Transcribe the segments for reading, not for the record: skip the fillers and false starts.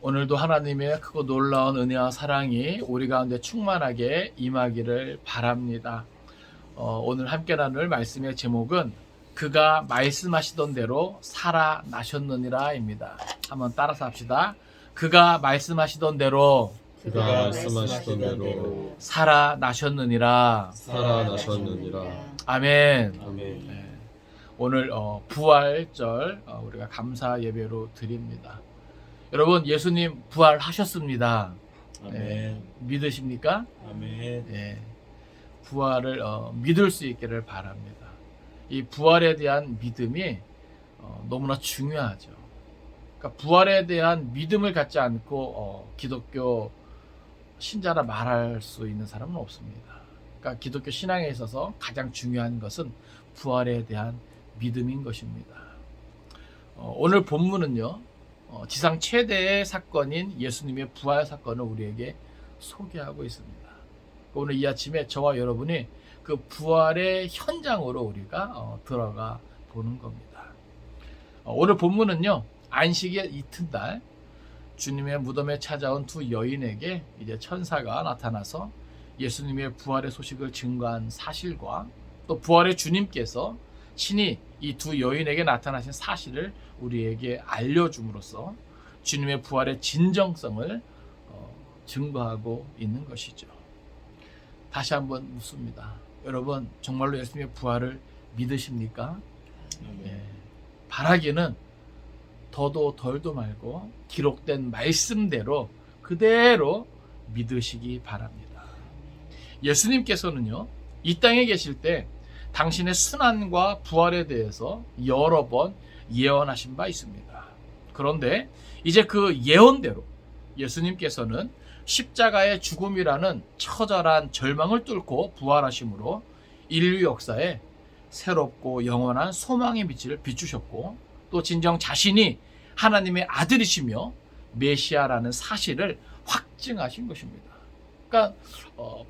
오늘도 하나님의 크고 놀라운 은혜와 사랑이 우리 가운데 충만하게 임하기를 바랍니다. 오늘 함께 나눌 말씀의 제목은 그가 말씀하시던 대로 살아나셨느니라 입니다. 한번 따라서 합시다. 그가 말씀하시던 대로 살아나셨느니라. 아멘. 네. 오늘 부활절 우리가 감사 예배로 드립니다. 여러분, 예수님 부활하셨습니다. 네, 믿으십니까? 아멘. 네, 부활을 믿을 수 있기를 바랍니다. 이 부활에 대한 믿음이 너무나 중요하죠. 그러니까 부활에 대한 믿음을 갖지 않고 기독교 신자라 말할 수 있는 사람은 없습니다. 그러니까 기독교 신앙에 있어서 가장 중요한 것은 부활에 대한 믿음인 것입니다. 오늘 본문은요, 지상 최대의 사건인 예수님의 부활 사건을 우리에게 소개하고 있습니다. 오늘 이 아침에 저와 여러분이 그 부활의 현장으로 우리가 들어가 보는 겁니다. 오늘 본문은요, 안식일 이튿날 주님의 무덤에 찾아온 두 여인에게 이제 천사가 나타나서 예수님의 부활의 소식을 증거한 사실과 또 부활의 주님께서 친히 이 두 여인에게 나타나신 사실을 우리에게 알려줌으로써 주님의 부활의 진정성을 증거하고 있는 것이죠. 다시 한번 묻습니다. 여러분, 정말로 예수님의 부활을 믿으십니까? 바라기는 더도 덜도 말고 기록된 말씀대로 그대로 믿으시기 바랍니다. 예수님께서는요, 이 땅에 계실 때 당신의 순환과 부활에 대해서 여러 번 예언하신 바 있습니다. 그런데 이제 그 예언대로 예수님께서는 십자가의 죽음이라는 처절한 절망을 뚫고 부활하심으로 인류 역사에 새롭고 영원한 소망의 빛을 비추셨고, 또 진정 자신이 하나님의 아들이시며 메시아라는 사실을 확증하신 것입니다. 그러니까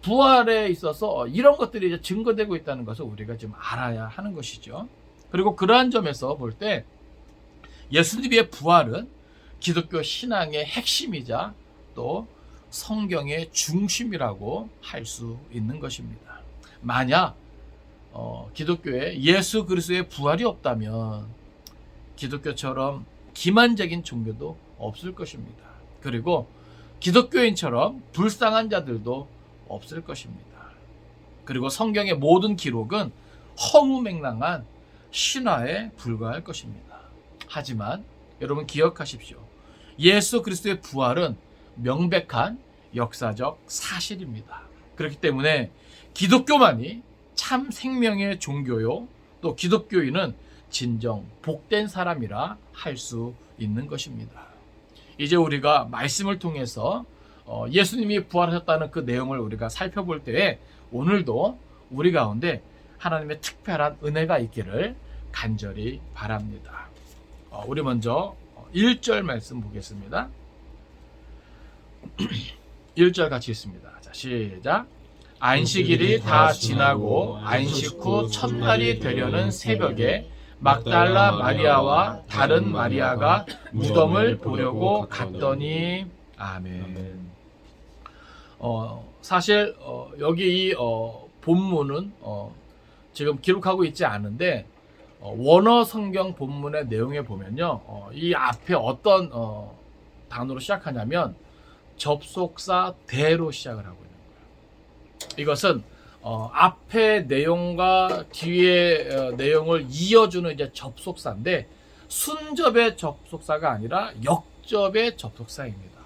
부활에 있어서 이런 것들이 이제 증거되고 있다는 것을 우리가 좀 알아야 하는 것이죠. 그리고 그러한 점에서 볼 때 예수님의 부활은 기독교 신앙의 핵심이자 또 성경의 중심이라고 할 수 있는 것입니다. 만약 기독교에 예수 그리스도의 부활이 없다면 기독교처럼 기만적인 종교도 없을 것입니다. 그리고 기독교인처럼 불쌍한 자들도 없을 것입니다. 그리고 성경의 모든 기록은 허무맹랑한 신화에 불과할 것입니다. 하지만 여러분 기억하십시오. 예수 그리스도의 부활은 명백한 역사적 사실입니다. 그렇기 때문에 기독교만이 참 생명의 종교요, 또 기독교인은 진정 복된 사람이라 할 수 있는 것입니다. 이제 우리가 말씀을 통해서 예수님이 부활하셨다는 그 내용을 우리가 살펴볼 때에 오늘도 우리 가운데 하나님의 특별한 은혜가 있기를 간절히 바랍니다. 우리 먼저 1절 말씀 보겠습니다. 1절 같이 읽습니다. 자, 시작. 안식일이 다 지나고 안식 후 첫날이 되려는 새벽에 막달라 마리아와 다른 마리아가 무덤을 보려고 갔더니 아멘. 사실 여기 이 본문은 지금 기록하고 있지 않은데 원어 성경 본문의 내용에 보면요, 이 앞에 어떤 단어로 시작하냐면 접속사 대로 시작을 하고 있는 거예요. 이것은 앞에 내용과 뒤에 내용을 이어주는 이제 접속사인데 순접의 접속사가 아니라 역접의 접속사입니다.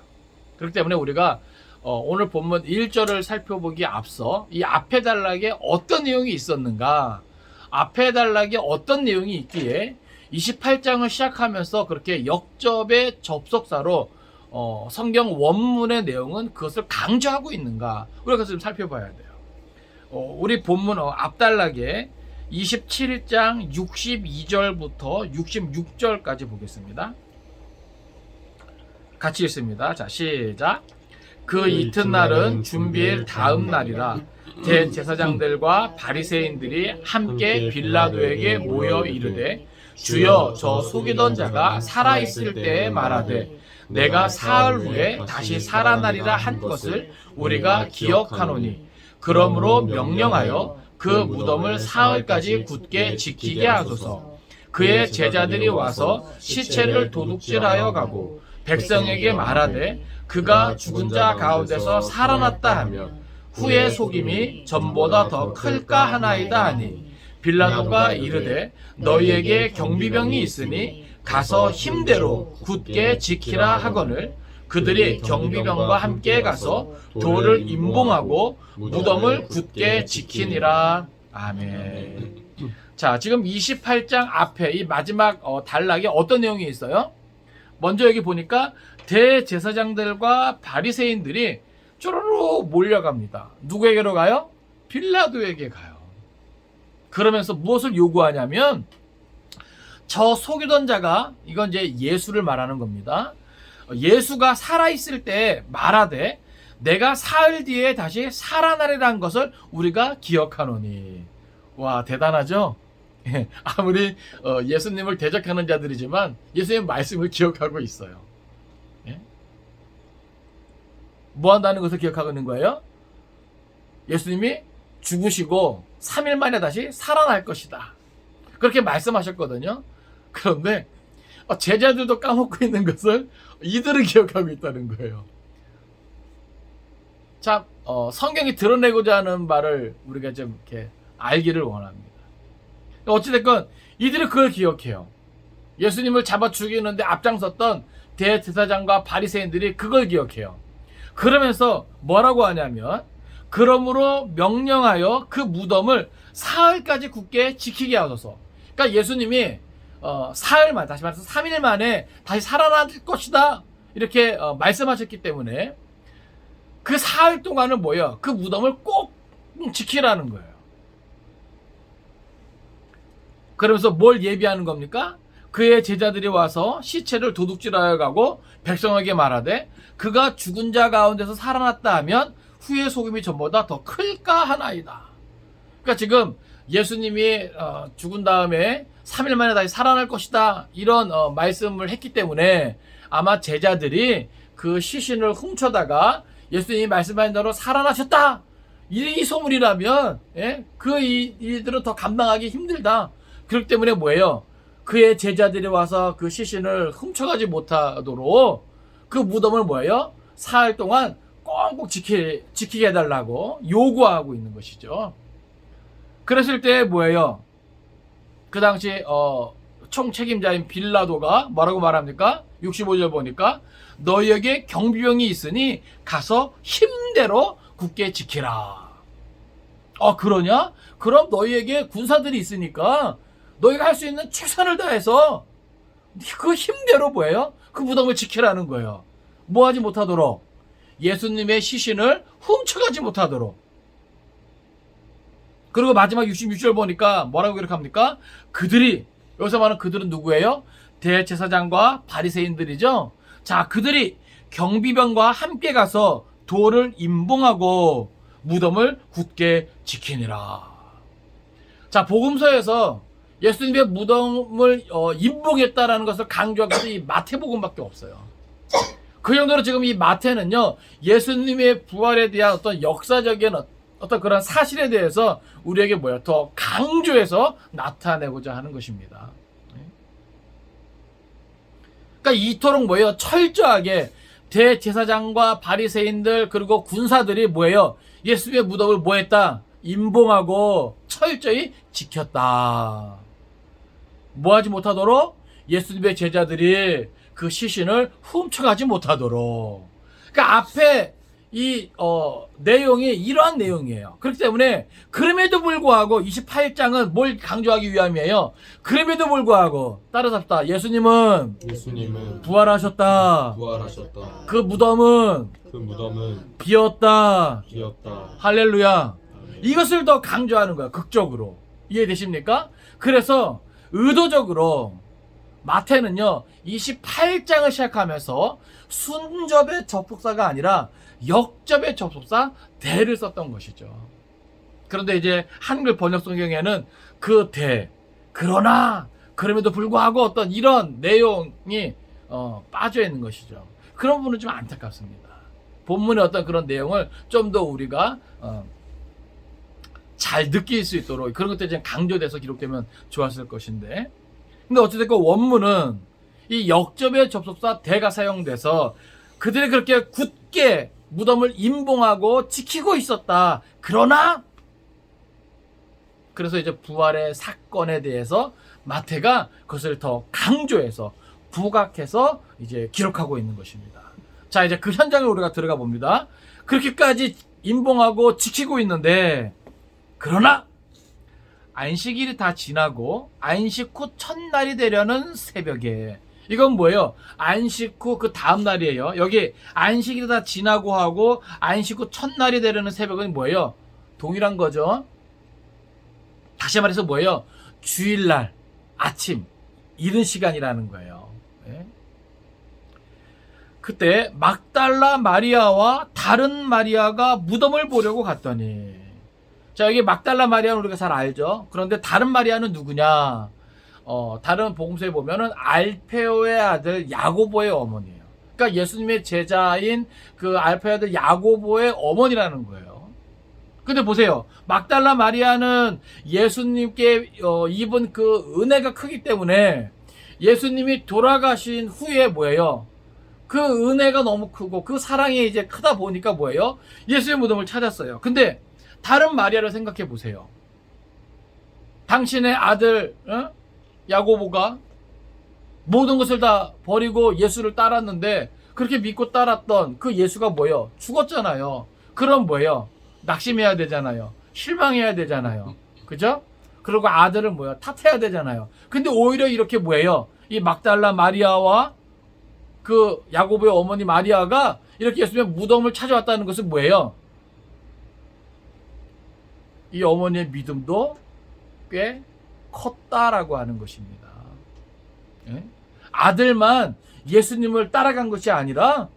그렇기 때문에 우리가 오늘 본문 1절을 살펴보기에 앞서 이 앞에 단락에 어떤 내용이 있었는가, 앞에 단락에 어떤 내용이 있기에 28장을 시작하면서 그렇게 역접의 접속사로 성경 원문의 내용은 그것을 강조하고 있는가, 우리가 그것을 좀 살펴봐야 돼요. 우리 본문 앞단락에 27장 62절부터 66절까지 보겠습니다. 같이 읽습니다. 자, 시작. 그 이튿날은 준비일 다음 날이라 대제사장들과 바리새인들이 함께 빌라도에게 모여 이르되 주여 저 속이던 자가 살아있을 때에 말하되 내가 사흘 후에 다시 살아나리라 한 것을 우리가 기억하노니 그러므로 명령하여 그 무덤을 사흘까지 굳게 지키게 하소서. 그의 제자들이 와서 시체를 도둑질하여 가고 백성에게 말하되 그가 죽은 자 가운데서 살아났다 하면 후에 속임이 전보다 더 클까 하나이다 하니 빌라도가 이르되 너희에게 경비병이 있으니 가서 힘대로 굳게 지키라 하거늘 그들이 경비병과 함께 가서 돌을 임봉하고 무덤을 굳게 지키니라. 아멘. 자, 지금 28장 앞에 이 마지막 단락에 어떤 내용이 있어요? 먼저 여기 보니까 대제사장들과 바리새인들이 쪼르르 몰려갑니다. 누구에게로 가요? 빌라도에게 가요. 그러면서 무엇을 요구하냐면 저 속이던 자가, 이건 이제 예수를 말하는 겁니다. 예수가 살아있을 때 말하되 내가 사흘 뒤에 다시 살아나리라는 것을 우리가 기억하노니. 와, 대단하죠? 아무리 예수님을 대적하는 자들이지만 예수님의 말씀을 기억하고 있어요. 예? 뭐 한다는 것을 기억하고 있는 거예요? 예수님이 죽으시고 3일 만에 다시 살아날 것이다. 그렇게 말씀하셨거든요. 그런데 제자들도 까먹고 있는 것을 이들은 기억하고 있다는 거예요. 참 성경이 드러내고자 하는 바를 우리가 좀 이렇게 알기를 원합니다. 어찌됐건 이들이 그걸 기억해요. 예수님을 잡아 죽이는데 앞장섰던 대제사장과 바리새인들이 그걸 기억해요. 그러면서 뭐라고 하냐면 그러므로 명령하여 그 무덤을 사흘까지 굳게 지키게 하소서. 그러니까 예수님이 사흘 만, 다시 말해서 3일 만에 다시 살아날 것이다 이렇게 말씀하셨기 때문에 그 사흘 동안은 뭐예요? 그 무덤을 꼭 지키라는 거예요. 그러면서 뭘 예비하는 겁니까? 그의 제자들이 와서 시체를 도둑질하여 가고 백성에게 말하되 그가 죽은 자 가운데서 살아났다 하면 후의 속임이 전보다 더 클까 하나이다. 그러니까 지금 예수님이 죽은 다음에 3일 만에 다시 살아날 것이다 이런 말씀을 했기 때문에 아마 제자들이 그 시신을 훔쳐다가 예수님이 말씀하신 대로 살아나셨다 이 소문이라면 그 이들은 더 감당하기 힘들다. 그렇기 때문에 뭐예요? 그의 제자들이 와서 그 시신을 훔쳐가지 못하도록 그 무덤을 뭐예요? 사흘 동안 꽁꽁 지키게 해달라고 요구하고 있는 것이죠. 그랬을 때 뭐예요? 그 당시 총책임자인 빌라도가 뭐라고 말합니까? 65절 보니까 너희에게 경비병이 있으니 가서 힘대로 굳게 지키라. 그러냐? 그럼 너희에게 군사들이 있으니까 너희가 할 수 있는 최선을 다해서 그 힘대로 뭐예요? 그 무덤을 지키라는 거예요. 뭐 하지 못하도록? 예수님의 시신을 훔쳐가지 못하도록. 그리고 마지막 66절 보니까 뭐라고 기록합니까? 그들이, 여기서 말하는 그들은 누구예요? 대제사장과 바리새인들이죠. 자, 그들이 경비병과 함께 가서 돌을 임봉하고 무덤을 굳게 지키니라. 자, 복음서에서 예수님의 무덤을 임봉했다라는 것을 강조한 것이 이 마태복음밖에 없어요. 그 정도로 지금 이 마태는요, 예수님의 부활에 대한 어떤 역사적인 어떤 그런 사실에 대해서 우리에게 더 강조해서 나타내고자 하는 것입니다. 그러니까 이토록 철저하게 대제사장과 바리새인들 그리고 군사들이 예수님의 무덤을 했다? 임봉하고 철저히 지켰다. 뭐하지 못하도록? 예수님의 제자들이 그 시신을 훔쳐가지 못하도록. 그러니까 앞에 이 내용이 이러한 내용이에요. 그렇기 때문에 그럼에도 불구하고 28장은 뭘 강조하기 위함이에요? 그럼에도 불구하고 따라잡다. 예수님은 부활하셨다. 그 무덤은 비었다. 할렐루야. 이것을 더 강조하는 거야. 극적으로. 이해되십니까? 그래서 의도적으로 마태는요 28장을 시작하면서 순접의 접속사가 아니라 역접의 접속사 대를 썼던 것이죠. 그런데 이제 한글 번역 성경에는 그 대, 그러나 그럼에도 불구하고 어떤 이런 내용이 빠져 있는 것이죠. 그런 부분은 좀 안타깝습니다. 본문의 어떤 그런 내용을 좀 더 우리가 잘 느낄 수 있도록 그런 것들이 좀 강조돼서 기록되면 좋았을 것인데, 근데 어쨌든 원문은 이 역접의 접속사 대가 사용돼서 그들이 그렇게 굳게 무덤을 임봉하고 지키고 있었다. 그러나 그래서 이제 부활의 사건에 대해서 마태가 그것을 더 강조해서 부각해서 이제 기록하고 있는 것입니다. 자, 이제 그 현장에 우리가 들어가 봅니다. 그렇게까지 임봉하고 지키고 있는데, 그러나 안식일이 다 지나고 안식 후 첫날이 되려는 새벽에, 이건 뭐예요? 안식 후 그 다음 날이에요. 여기 안식일이 다 지나고 하고 안식 후 첫날이 되려는 새벽은 뭐예요? 동일한 거죠. 다시 말해서 뭐예요? 주일날 아침 이른 시간이라는 거예요. 네? 그때 막달라 마리아와 다른 마리아가 무덤을 보려고 갔더니, 자, 여기 막달라 마리아는 우리가 잘 알죠. 그런데 다른 마리아는 누구냐? 다른 복음서에 보면은 알페오의 아들 야고보의 어머니예요. 그러니까 예수님의 제자인 그 알페오의 아들 야고보의 어머니라는 거예요. 근데 보세요. 막달라 마리아는 예수님께 입은 그 은혜가 크기 때문에 예수님이 돌아가신 후에 뭐예요? 그 은혜가 너무 크고 그 사랑이 이제 크다 보니까 뭐예요? 예수의 무덤을 찾았어요. 근데 다른 마리아를 생각해 보세요. 당신의 아들 야고보가 모든 것을 다 버리고 예수를 따랐는데, 그렇게 믿고 따랐던 그 예수가 뭐예요? 죽었잖아요. 그럼 뭐예요? 낙심해야 되잖아요. 실망해야 되잖아요. 그죠? 그리고 아들은 뭐야? 탓해야 되잖아요. 근데 오히려 이렇게 뭐예요? 이 막달라 마리아와 그 야고보의 어머니 마리아가 이렇게 예수님의 무덤을 찾아왔다는 것은 뭐예요? 이 어머니의 믿음도 꽤 컸다라고 하는 것입니다. 예? 아들만 예수님을 따라간 것이 아니라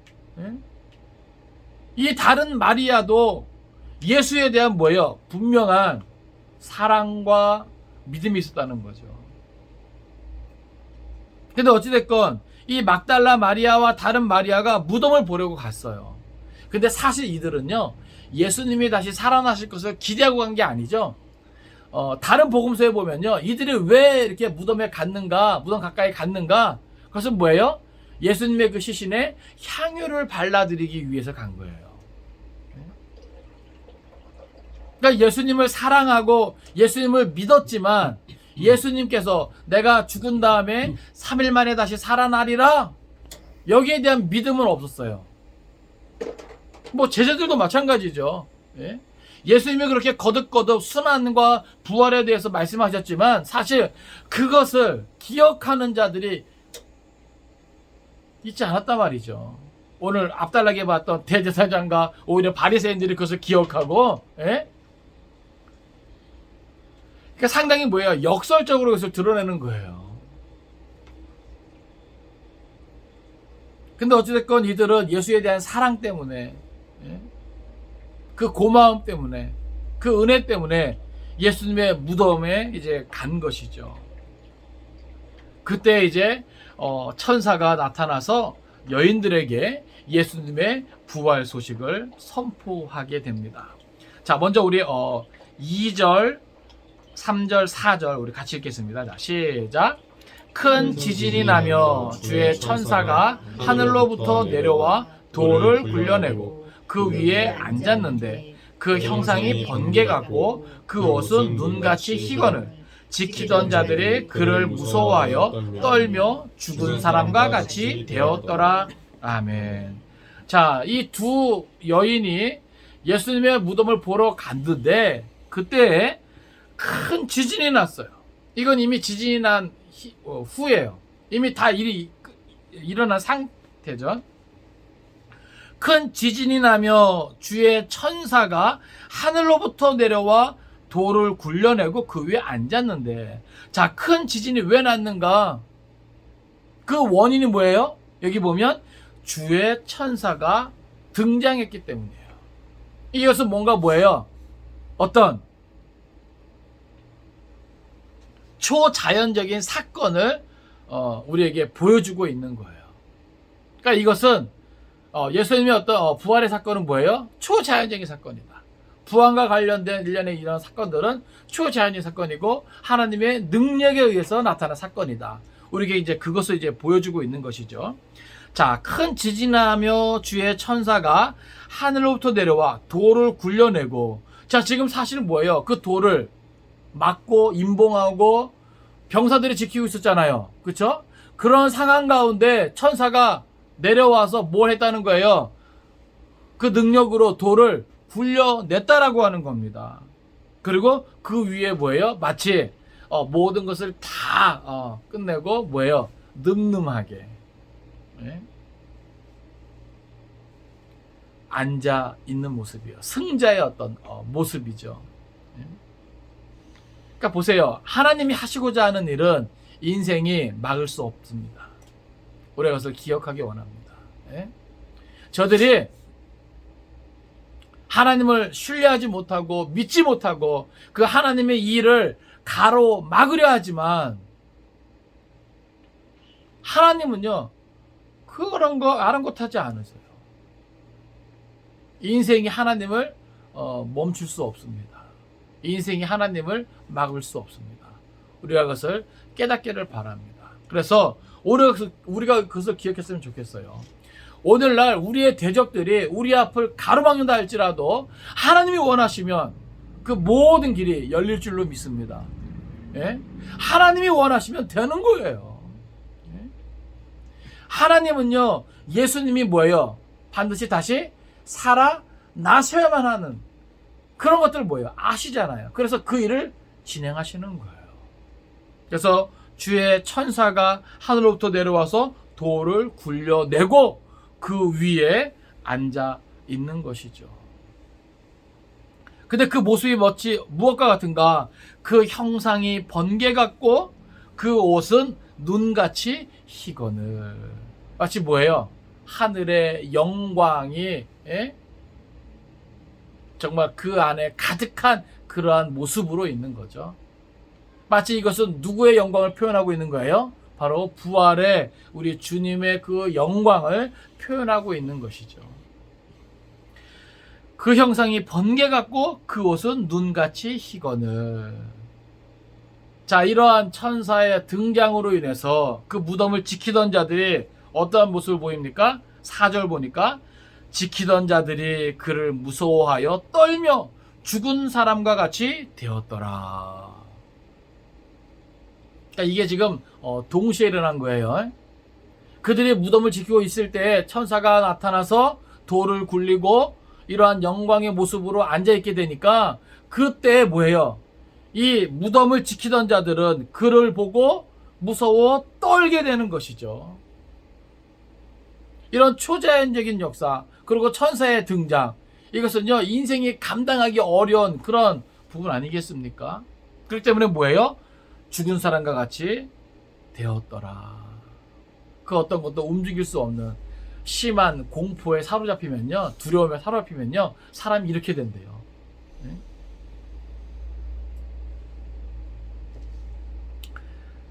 이 다른 마리아도 예수에 대한 뭐예요? 분명한 사랑과 믿음이 있었다는 거죠. 근데 어찌됐건 이 막달라 마리아와 다른 마리아가 무덤을 보려고 갔어요. 근데 사실 이들은요, 예수님이 다시 살아나실 것을 기대하고 간 게 아니죠. 다른 복음서에 보면요, 이들이 왜 이렇게 무덤에 갔는가, 무덤 가까이 갔는가, 그것은 뭐예요? 예수님의 그 시신에 향유를 발라드리기 위해서 간 거예요. 그러니까 예수님을 사랑하고 예수님을 믿었지만 예수님께서 내가 죽은 다음에 3일 만에 다시 살아나리라, 여기에 대한 믿음은 없었어요. 뭐 제자들도 마찬가지죠. 예? 예수님이 그렇게 거듭거듭 순환과 부활에 대해서 말씀하셨지만 사실 그것을 기억하는 자들이 있지 않았단 말이죠. 오늘 앞달나게 봤던 대제사장과 오히려 바리새인들이 그것을 기억하고, 예? 그러니까 상당히 뭐예요? 역설적으로 그것을 드러내는 거예요. 근데 어찌됐건 이들은 예수에 대한 사랑 때문에, 예? 그 고마움 때문에, 그 은혜 때문에 예수님의 무덤에 이제 간 것이죠. 그때 이제 천사가 나타나서 여인들에게 예수님의 부활 소식을 선포하게 됩니다. 자, 먼저 우리 2절, 3절, 4절 우리 같이 읽겠습니다. 자, 시작. 큰 지진이 나며 주의 천사가 하늘로부터 내려와 돌을 굴려내고 그 위에 앉았는데 그 형상이 번개같고 그 옷은 눈같이 희거늘 지키던 자들이 그를 무서워하여 떨며 죽은 사람과 같이 되었더라. 아멘. 자, 이 두 여인이 예수님의 무덤을 보러 갔는데 그때 큰 지진이 났어요. 이건 이미 지진이 난 후예요. 이미 다 일이 일어난 상태죠. 큰 지진이 나며 주의 천사가 하늘로부터 내려와 돌을 굴려내고 그 위에 앉았는데, 자, 큰 지진이 왜 났는가? 그 원인이 뭐예요? 여기 보면 주의 천사가 등장했기 때문이에요. 이것은 뭔가 뭐예요? 어떤 초자연적인 사건을 우리에게 보여주고 있는 거예요. 그러니까 이것은 예수님의 어떤 부활의 사건은 뭐예요? 초자연적인 사건이다. 부활과 관련된 일련의 이런 사건들은 초자연적인 사건이고 하나님의 능력에 의해서 나타난 사건이다. 우리에게 이제 그것을 이제 보여주고 있는 것이죠. 자, 큰 지진하며 주의 천사가 하늘로부터 내려와 돌을 굴려내고, 자, 지금 사실은 뭐예요? 그 돌을 막고 임봉하고 병사들이 지키고 있었잖아요. 그렇죠? 그런 상황 가운데 천사가 내려와서 뭘 했다는 거예요? 그 능력으로 돌을 굴려냈다라고 하는 겁니다. 그리고 그 위에 뭐예요? 마치 모든 것을 다 끝내고 뭐예요? 늠름하게 앉아 있는 모습이에요. 승자의 어떤 모습이죠. 그러니까 보세요. 하나님이 하시고자 하는 일은 인생이 막을 수 없습니다. 우리가 그것을 기억하기 원합니다. 저들이 하나님을 신뢰하지 못하고 믿지 못하고 그 하나님의 일을 가로막으려 하지만 하나님은요 그런 거 아랑곳하지 않으세요. 인생이 하나님을 멈출 수 없습니다. 인생이 하나님을 막을 수 없습니다. 우리가 그것을 깨닫기를 바랍니다. 그래서 우리가 그것을 기억했으면 좋겠어요. 오늘날 우리의 대적들이 우리 앞을 가로막는다 할지라도 하나님이 원하시면 그 모든 길이 열릴 줄로 믿습니다. 하나님이 원하시면 되는 거예요. 하나님은요 예수님이 뭐예요? 반드시 다시 살아나셔야만 하는 그런 것들 뭐예요? 아시잖아요. 그래서 그 일을 진행하시는 거예요. 그래서 주의 천사가 하늘로부터 내려와서 돌을 굴려내고 그 위에 앉아 있는 것이죠. 근데 그 모습이 무엇과 같은가? 그 형상이 번개 같고 그 옷은 눈같이 희거늘. 마치 뭐예요? 하늘의 영광이 정말 그 안에 가득한 그러한 모습으로 있는 거죠. 마치 이것은 누구의 영광을 표현하고 있는 거예요? 바로 부활의 우리 주님의 그 영광을 표현하고 있는 것이죠. 그 형상이 번개 같고 그 옷은 눈같이 희거늘. 자, 이러한 천사의 등장으로 인해서 그 무덤을 지키던 자들이 어떠한 모습을 보입니까? 4절 보니까 지키던 자들이 그를 무서워하여 떨며 죽은 사람과 같이 되었더라. 그러니까 이게 지금 동시에 일어난 거예요. 그들이 무덤을 지키고 있을 때 천사가 나타나서 돌을 굴리고 이러한 영광의 모습으로 앉아있게 되니까 그때 뭐예요? 이 무덤을 지키던 자들은 그를 보고 무서워 떨게 되는 것이죠. 이런 초자연적인 역사 그리고 천사의 등장, 이것은요 인생이 감당하기 어려운 그런 부분 아니겠습니까? 그렇기 때문에 뭐예요? 죽은 사람과 같이 되었더라. 그 어떤 것도 움직일 수 없는 심한 공포에 사로잡히면요, 두려움에 사로잡히면요 사람이 이렇게 된대요.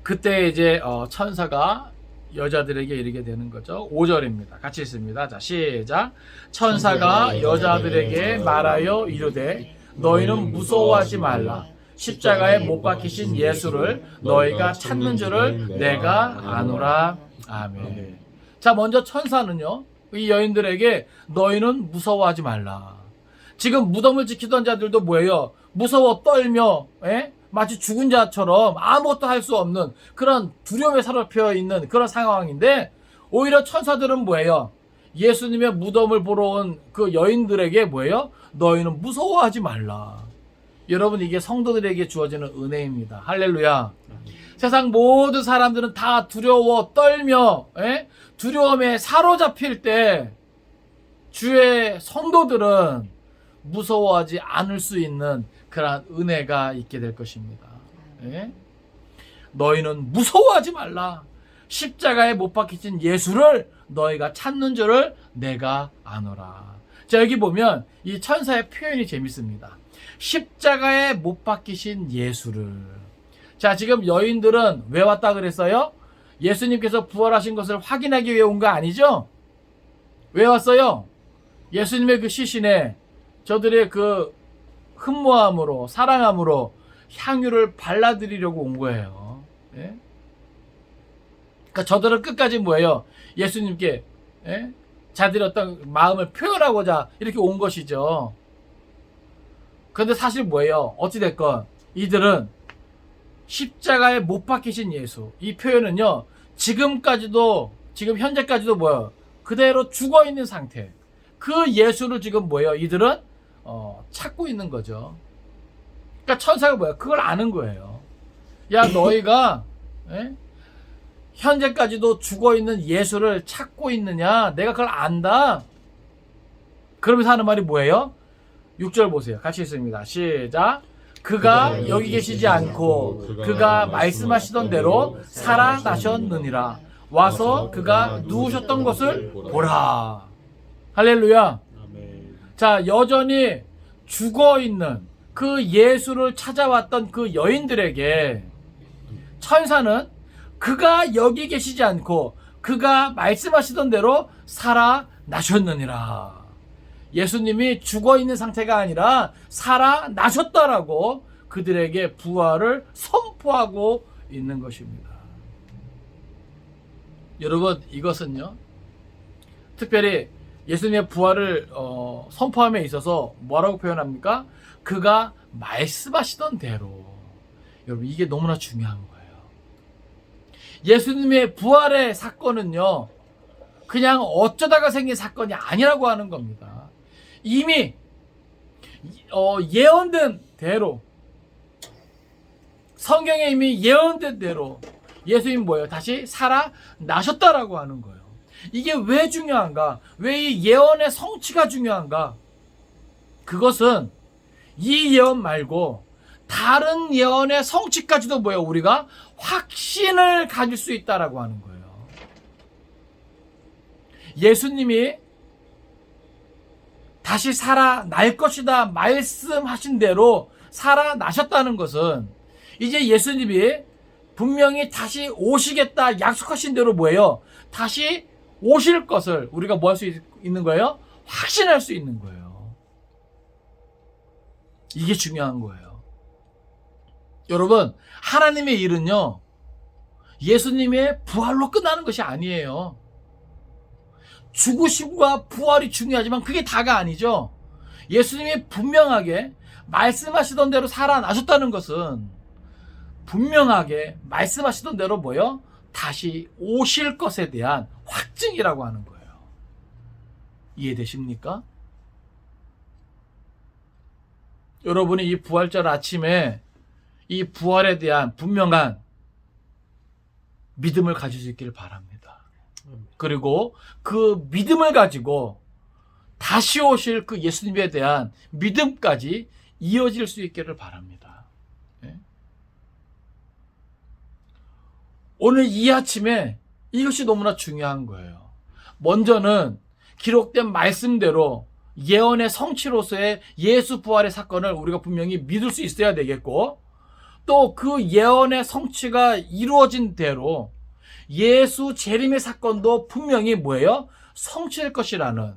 그때 이제 천사가 여자들에게 이르게 되는 거죠. 5절입니다. 같이 읽습니다. 자, 시작. 천사가 여자들에게 말하여 이르되 너희는 무서워하지 말라. 십자가에 못 박히신 예수를 너희가 찾는 줄을 내가 아노라. 아멘. 자, 먼저 천사는요 이 여인들에게 너희는 무서워하지 말라. 지금 무덤을 지키던 자들도 뭐예요? 무서워 떨며 마치 죽은 자처럼 아무것도 할 수 없는 그런 두려움에 사로잡혀 있는 그런 상황인데, 오히려 천사들은 뭐예요? 예수님의 무덤을 보러 온 그 여인들에게 뭐예요? 너희는 무서워하지 말라. 여러분, 이게 성도들에게 주어지는 은혜입니다. 할렐루야. 세상 모든 사람들은 다 두려워 떨며 두려움에 사로잡힐 때 주의 성도들은 무서워하지 않을 수 있는 그러한 은혜가 있게 될 것입니다. 너희는 무서워하지 말라. 십자가에 못 박히신 예수를 너희가 찾는 줄을 내가 아노라. 자, 여기 보면 이 천사의 표현이 재밌습니다. 십자가에 못 박히신 예수를. 자, 지금 여인들은 왜 왔다 그랬어요? 예수님께서 부활하신 것을 확인하기 위해 온 거 아니죠? 왜 왔어요? 예수님의 그 시신에 저들의 그 흠모함으로, 사랑함으로 향유를 발라드리려고 온 거예요. 예? 그러니까 저들은 끝까지 뭐예요? 예수님께, 예? 자들의 어떤 마음을 표현하고자 이렇게 온 것이죠. 그런데 사실 뭐예요? 어찌됐건 이들은 십자가에 못 박히신 예수, 이 표현은요, 지금까지도, 지금 현재까지도 뭐예요? 그대로 죽어 있는 상태. 그 예수를 지금 뭐예요? 이들은 찾고 있는 거죠. 그러니까 천사가 뭐예요? 그걸 아는 거예요. 야, 너희가 현재까지도 죽어 있는 예수를 찾고 있느냐? 내가 그걸 안다. 그러면서 하는 말이 뭐예요? 6절 보세요. 같이 읽습니다. 시작. 그가 여기 계시지 않고 그가 말씀하시던 대로 살아나셨느니라. 와서 그가 누우셨던 것을 보라. 할렐루야. 자, 여전히 죽어 있는 그 예수를 찾아왔던 그 여인들에게 천사는 그가 여기 계시지 않고 그가 말씀하시던 대로 살아나셨느니라. 예수님이 죽어 있는 상태가 아니라 살아나셨다라고 그들에게 부활을 선포하고 있는 것입니다. 여러분, 이것은요, 특별히 예수님의 부활을 선포함에 있어서 뭐라고 표현합니까? 그가 말씀하시던 대로. 여러분, 이게 너무나 중요한 거예요. 예수님의 부활의 사건은요, 그냥 어쩌다가 생긴 사건이 아니라고 하는 겁니다. 이미 예언된 대로, 성경에 이미 예언된 대로 예수님 뭐예요? 다시 살아나셨다라고 하는 거예요. 이게 왜 중요한가? 왜 이 예언의 성취가 중요한가? 그것은 이 예언 말고 다른 예언의 성취까지도 뭐예요? 우리가 확신을 가질 수 있다라고 하는 거예요. 예수님이 다시 살아날 것이다 말씀하신 대로 살아나셨다는 것은 이제 예수님이 분명히 다시 오시겠다 약속하신 대로 뭐예요? 다시 오실 것을 우리가 뭐 할 수 있는 거예요? 확신할 수 있는 거예요. 이게 중요한 거예요. 여러분, 하나님의 일은요, 예수님의 부활로 끝나는 것이 아니에요. 죽으심과 부활이 중요하지만 그게 다가 아니죠. 예수님이 분명하게 말씀하시던 대로 살아나셨다는 것은 분명하게 말씀하시던 대로 뭐요? 다시 오실 것에 대한 확증이라고 하는 거예요. 이해되십니까? 여러분이 이 부활절 아침에 이 부활에 대한 분명한 믿음을 가질 수 있기를 바랍니다. 그리고 그 믿음을 가지고 다시 오실 그 예수님에 대한 믿음까지 이어질 수 있기를 바랍니다. 네? 오늘 이 아침에 이것이 너무나 중요한 거예요. 먼저는 기록된 말씀대로 예언의 성취로서의 예수 부활의 사건을 우리가 분명히 믿을 수 있어야 되겠고, 또 그 예언의 성취가 이루어진 대로 예수 재림의 사건도 분명히 뭐예요? 성취될 것이라는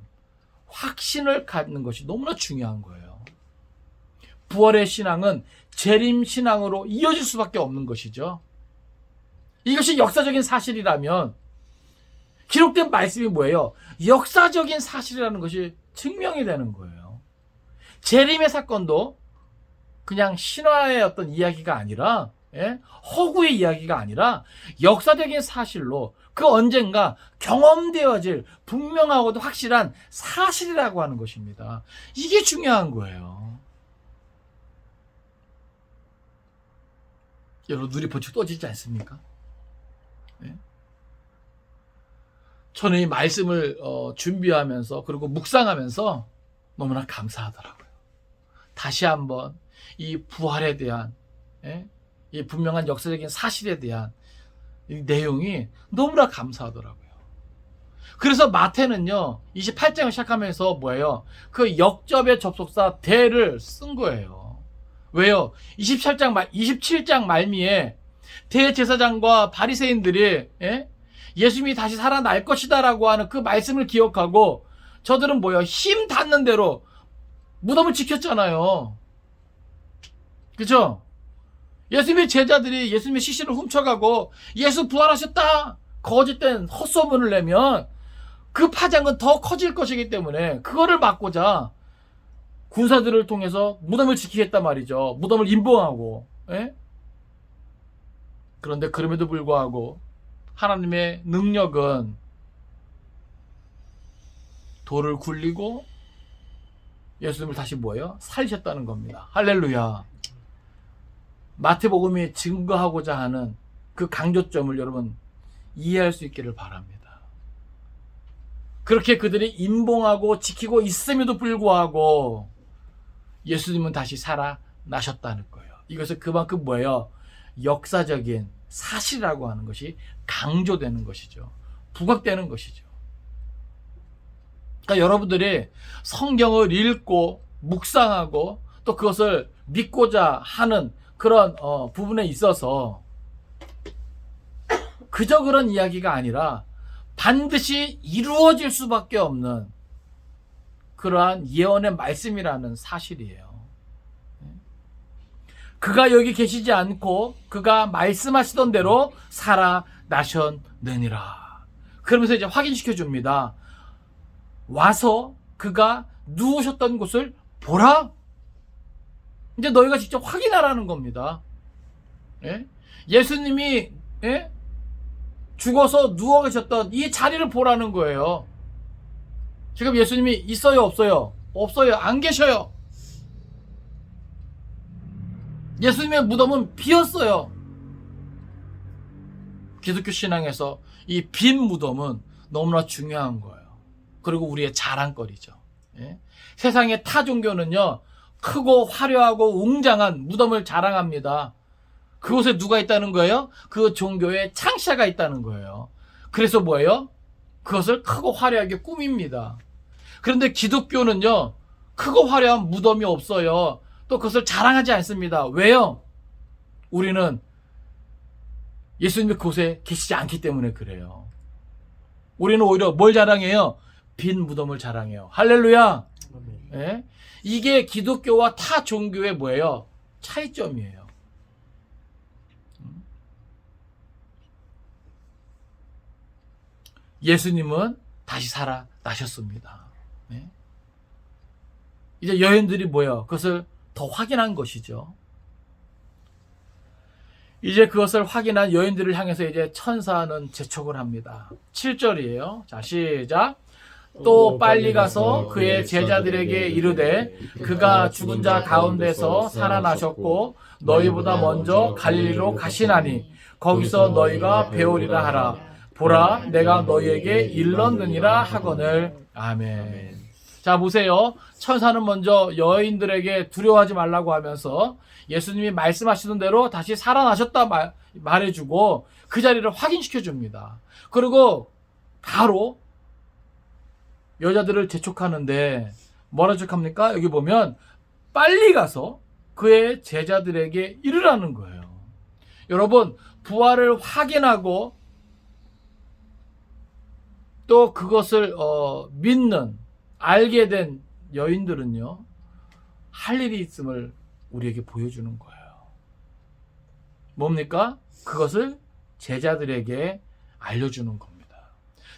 확신을 갖는 것이 너무나 중요한 거예요. 부활의 신앙은 재림 신앙으로 이어질 수밖에 없는 것이죠. 이것이 역사적인 사실이라면 기록된 말씀이 뭐예요? 역사적인 사실이라는 것이 증명이 되는 거예요. 재림의 사건도 그냥 신화의 어떤 이야기가 아니라, 허구의 이야기가 아니라 역사적인 사실로 그 언젠가 경험되어질 분명하고도 확실한 사실이라고 하는 것입니다. 이게 중요한 거예요. 여러분, 눈이 번쩍 떠지지 않습니까? 저는 이 말씀을 준비하면서 그리고 묵상하면서 너무나 감사하더라고요. 다시 한번 이 부활에 대한, 이 분명한 역사적인 사실에 대한 이 내용이 너무나 감사하더라고요. 그래서 마태는요, 28장을 시작하면서 뭐예요? 그 역접의 접속사 대를 쓴 거예요. 왜요? 27장 말미에 대제사장과 바리새인들이 예수님이 다시 살아날 것이다라고 하는 그 말씀을 기억하고 저들은 뭐예요? 힘 닿는 대로 무덤을 지켰잖아요. 그죠? 예수님의 제자들이 예수님의 시신을 훔쳐가고 예수 부활하셨다 거짓된 헛소문을 내면 그 파장은 더 커질 것이기 때문에 그거를 막고자 군사들을 통해서 무덤을 지키겠단 말이죠. 무덤을 임봉하고. 그런데 그럼에도 불구하고 하나님의 능력은 돌을 굴리고 예수님을 다시 뭐예요? 살리셨다는 겁니다. 할렐루야. 마태복음이 증거하고자 하는 그 강조점을 여러분 이해할 수 있기를 바랍니다. 그렇게 그들이 임봉하고 지키고 있음에도 불구하고 예수님은 다시 살아나셨다는 거예요. 이것은 그만큼 뭐예요? 역사적인 사실이라고 하는 것이 강조되는 것이죠. 부각되는 것이죠. 그러니까 여러분들이 성경을 읽고 묵상하고 또 그것을 믿고자 하는 그런 부분에 있어서 그저 그런 이야기가 아니라 반드시 이루어질 수밖에 없는 그러한 예언의 말씀이라는 사실이에요. 그가 여기 계시지 않고 그가 말씀하시던 대로 살아나셨느니라. 그러면서 이제 확인시켜 줍니다. 와서 그가 누우셨던 곳을 보라. 이제 너희가 직접 확인하라는 겁니다. 예수님이 죽어서 누워 계셨던 이 자리를 보라는 거예요. 지금 예수님이 있어요, 없어요? 없어요. 안 계셔요. 예수님의 무덤은 비었어요. 기독교 신앙에서 이 빈 무덤은 너무나 중요한 거예요. 그리고 우리의 자랑거리죠. 세상의 타 종교는요, 크고 화려하고 웅장한 무덤을 자랑합니다. 그곳에 누가 있다는 거예요? 그 종교의 창시자가 있다는 거예요. 그래서 뭐예요? 그것을 크고 화려하게 꾸밉니다. 그런데 기독교는요, 크고 화려한 무덤이 없어요. 또 그것을 자랑하지 않습니다. 왜요? 우리는 예수님이 그곳에 계시지 않기 때문에 그래요. 우리는 오히려 뭘 자랑해요? 빈 무덤을 자랑해요. 할렐루야. 이게 기독교와 타 종교의 뭐예요? 차이점이에요. 예수님은 다시 살아나셨습니다. 이제 여인들이 뭐예요? 그것을 더 확인한 것이죠. 이제 그것을 확인한 여인들을 향해서 이제 천사는 재촉을 합니다. 7절이에요. 자, 시작. 또 빨리 가서 그의 제자들에게 이르되 그가 죽은 자 가운데서 살아나셨고 너희보다 먼저 갈릴리로 가시나니 거기서 너희가 배우리라 하라. 보라, 내가 너희에게 일렀느니라 하거늘. 아멘. 자, 보세요. 천사는 먼저 여인들에게 두려워하지 말라고 하면서 예수님이 말씀하시던 대로 다시 살아나셨다 말해주고 그 자리를 확인시켜 줍니다. 그리고 바로 여자들을 재촉하는데 뭐라 재촉합니까? 여기 보면 빨리 가서 그의 제자들에게 이르라는 거예요. 여러분, 부활을 확인하고 또 그것을 믿는, 알게 된 여인들은요, 할 일이 있음을 우리에게 보여주는 거예요. 뭡니까? 그것을 제자들에게 알려주는 겁니다.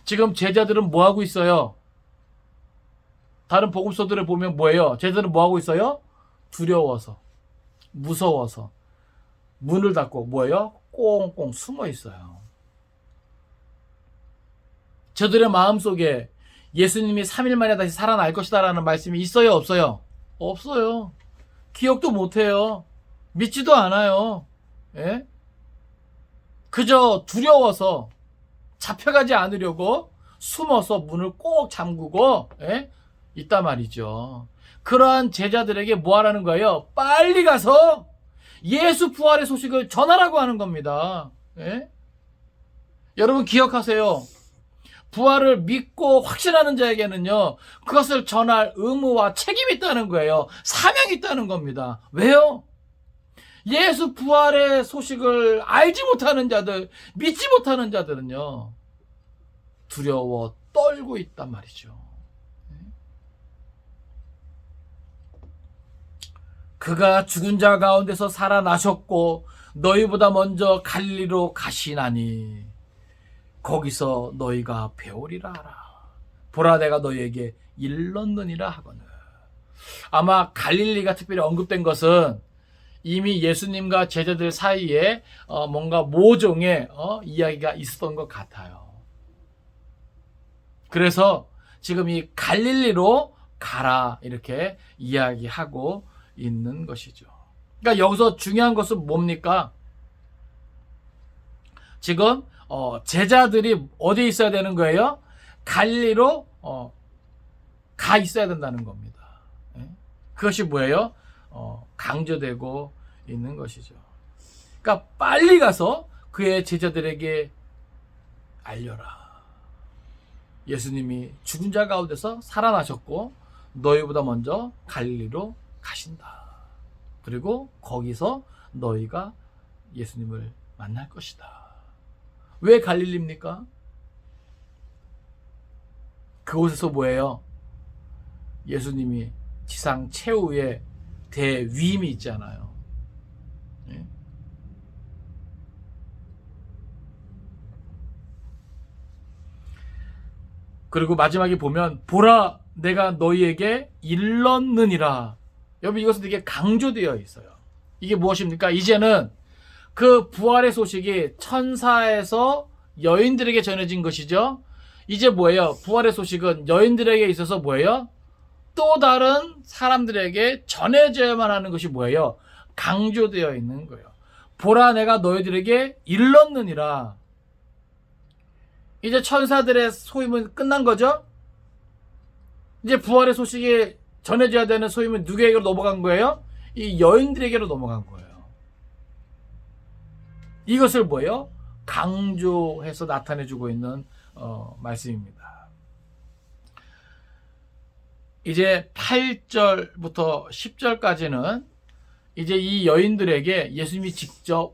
지금 제자들은 뭐 하고 있어요? 다른 복음서들을 보면 뭐예요? 제자들은 뭐 하고 있어요? 두려워서, 무서워서 문을 닫고 뭐예요? 꽁꽁 숨어 있어요. 저들의 마음속에 예수님이 3일 만에 다시 살아날 것이다 라는 말씀이 있어요, 없어요? 없어요. 기억도 못해요. 믿지도 않아요. 그저 두려워서 잡혀가지 않으려고 숨어서 문을 꼭 잠그고 있단 말이죠. 그러한 제자들에게 뭐 하라는 거예요? 빨리 가서 예수 부활의 소식을 전하라고 하는 겁니다. 여러분 기억하세요. 부활을 믿고 확신하는 자에게는요, 그것을 전할 의무와 책임이 있다는 거예요. 사명이 있다는 겁니다. 왜요? 예수 부활의 소식을 알지 못하는 자들, 믿지 못하는 자들은요, 두려워 떨고 있단 말이죠. 그가 죽은 자 가운데서 살아나셨고 너희보다 먼저 갈릴리로 가시나니 거기서 너희가 배우리라 하라. 보라, 내가 너희에게 일렀느니라 하거늘. 아마 갈릴리가 특별히 언급된 것은 이미 예수님과 제자들 사이에 뭔가 모종의 이야기가 있었던 것 같아요. 그래서 지금 이 갈릴리로 가라 이렇게 이야기하고 있는 것이죠. 그러니까 여기서 중요한 것은 뭡니까? 지금 제자들이 어디에 있어야 되는 거예요? 갈릴리로 가 있어야 된다는 겁니다. 그것이 뭐예요? 강조되고 있는 것이죠. 그러니까 빨리 가서 그의 제자들에게 알려라. 예수님이 죽은 자 가운데서 살아나셨고 너희보다 먼저 갈릴리로 가신다. 그리고 거기서 너희가 예수님을 만날 것이다. 왜 갈릴리입니까? 그곳에서 뭐예요? 예수님이 지상 최후의 대위임이 있잖아요. 예? 그리고 마지막에 보면 보라, 내가 너희에게 일렀느니라. 여러분, 이것은 되게 강조되어 있어요. 이게 무엇입니까? 이제는 그 부활의 소식이 천사에서 여인들에게 전해진 것이죠. 이제 뭐예요? 부활의 소식은 여인들에게 있어서 뭐예요? 또 다른 사람들에게 전해져야만 하는 것이 뭐예요? 강조되어 있는 거예요. 보라, 내가 너희들에게 일렀느니라. 이제 천사들의 소임은 끝난 거죠? 이제 부활의 소식이 전해져야 되는 소임은 누구에게로 넘어간 거예요? 이 여인들에게로 넘어간 거예요. 이것을 뭐예요? 강조해서 나타내주고 있는 말씀입니다. 이제 8절부터 10절까지는 이제 이 여인들에게 예수님이 직접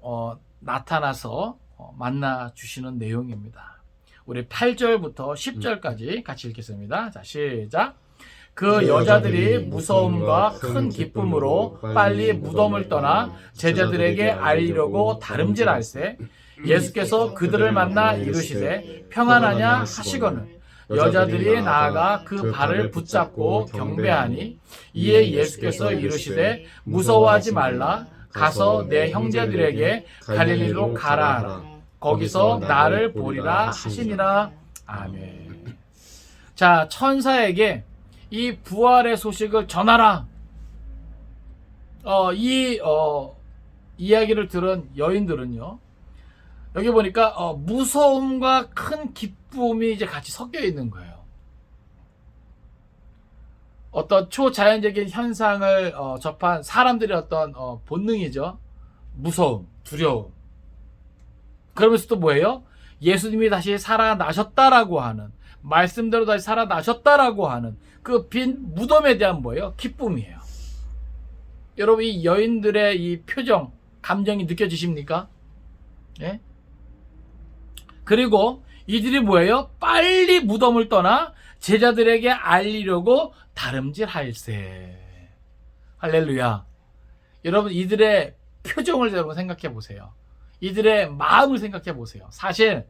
나타나서 만나 주시는 내용입니다. 우리 8절부터 10절까지 같이 읽겠습니다. 자, 시작. 그 여자들이 무서움과 큰 기쁨으로 빨리 무덤을 떠나 제자들에게 알리려고 다름질할세 예수께서 그들을 만나 이르시되 평안하냐 하시거늘 여자들이 나아가 그 발을 붙잡고 경배하니 이에 예수께서 이르시되 무서워하지 말라 가서 내 형제들에게 갈릴리로 가라 하라 거기서 나를 보리라 하시니라. 아멘. 자, 천사에게 이 부활의 소식을 전하라. 이야기를 들은 여인들은요, 여기 보니까 무서움과 큰 기쁨이 이제 같이 섞여 있는 거예요. 어떤 초자연적인 현상을 접한 사람들의 어떤 본능이죠. 무서움, 두려움. 그러면서 또 뭐예요? 예수님이 다시 살아나셨다라고 하는, 말씀대로 다시 살아나셨다라고 하는 그 빈 무덤에 대한 뭐예요? 기쁨이에요. 여러분, 이 여인들의 이 표정, 감정이 느껴지십니까? 예? 그리고 이들이 뭐예요? 빨리 무덤을 떠나 제자들에게 알리려고 다름질할세. 할렐루야. 여러분, 이들의 표정을 여러분 생각해 보세요. 이들의 마음을 생각해 보세요. 사실